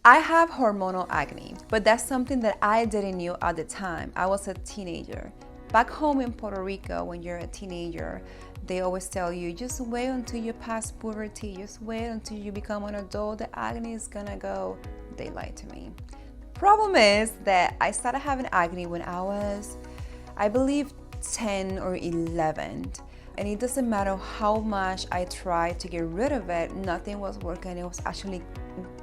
I have hormonal acne, but that's something that I didn't know at the time. I was a teenager. Back home in Puerto Rico, when you're a teenager, they always tell you, just wait until you pass puberty, just wait until you become an adult, the acne is gonna go. They lied to me. Problem is that I started having acne when I was, I believe, 10 or 11. And it doesn't matter how much I tried to get rid of it, nothing was working. It was actually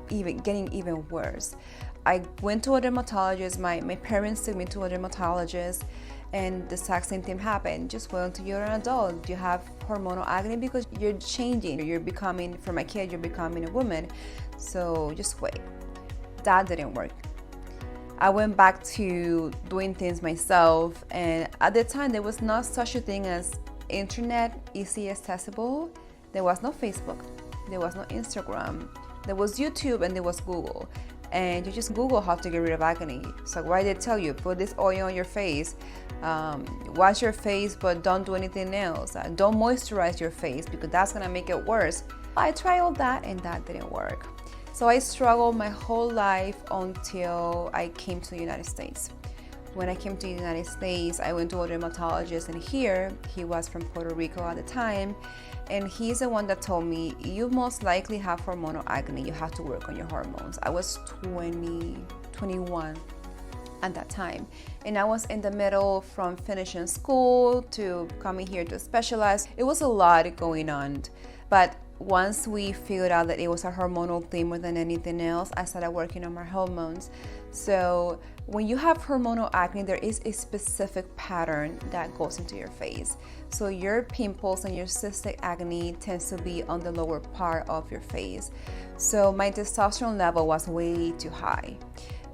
getting even worse. I went to a dermatologist, my parents took me to a dermatologist, and the exact same thing happened. Just wait until you're an adult. You have hormonal acne because you're changing. You're becoming, from a kid, you're becoming a woman. So just wait. That didn't work. I went back to doing things myself, and at the time there was not such a thing as internet, easy accessible. There was no Facebook, there was no Instagram, there was YouTube, and there was Google. And you just Google how to get rid of acne. So why they tell you, put this oil on your face, wash your face, but don't do anything else. Don't moisturize your face because that's gonna make it worse. I tried all that and that didn't work. So I struggled my whole life until I came to the United States. When I came to the United States, I went to a dermatologist, and here, he was from Puerto Rico at the time, and he's the one that told me, you most likely have hormonal acne, you have to work on your hormones. I was 21 at that time, and I was in the middle from finishing school to coming here to specialize. It was a lot going on, but once we figured out that it was a hormonal thing more than anything else, I started working on my hormones. So when you have hormonal acne, there is a specific pattern that goes into your face. So your pimples and your cystic acne tends to be on the lower part of your face. So my testosterone level was way too high.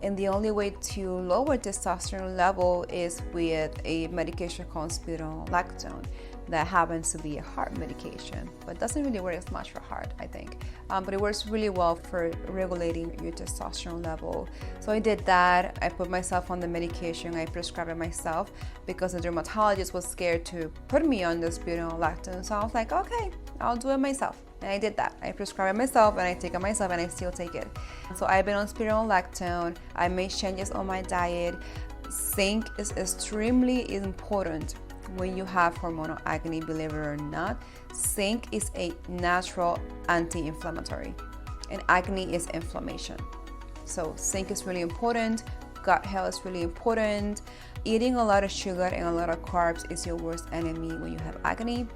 And the only way to lower testosterone level is with a medication called spironolactone. That happens to be a heart medication, but doesn't really work as much for heart, I think. But it works really well for regulating your testosterone level. So I did that. I put myself on the medication. I prescribed it myself because the dermatologist was scared to put me on the spironolactone. So I was like, okay, I'll do it myself. And I did that. I prescribed it myself, and I take it myself, and I still take it. So I've been on spironolactone. I made changes on my diet. Zinc is extremely important when you have hormonal acne, believe it or not. Zinc is a natural anti-inflammatory, and acne is inflammation. So zinc is really important. Gut health is really important. Eating a lot of sugar and a lot of carbs is your worst enemy when you have acne.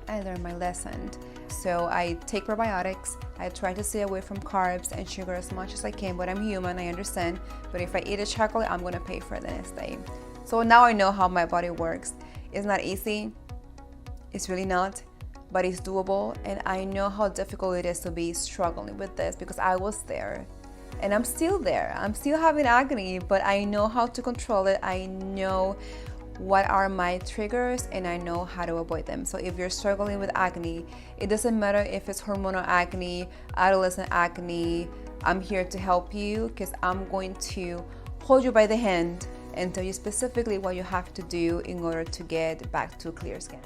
I learned my lesson. So I take probiotics. I try to stay away from carbs and sugar as much as I can, but I'm human, I understand. But if I eat a chocolate, I'm gonna pay for it the next day. So now I know how my body works. It's not easy, it's really not, but it's doable. And I know how difficult it is to be struggling with this because I was there. And I'm still there. I'm still having acne, but I know how to control it. I know what are my triggers, and I know how to avoid them. So if you're struggling with acne, it doesn't matter if it's hormonal acne, adolescent acne, I'm here to help you because I'm going to hold you by the hand and tell you specifically what you have to do in order to get back to clear skin.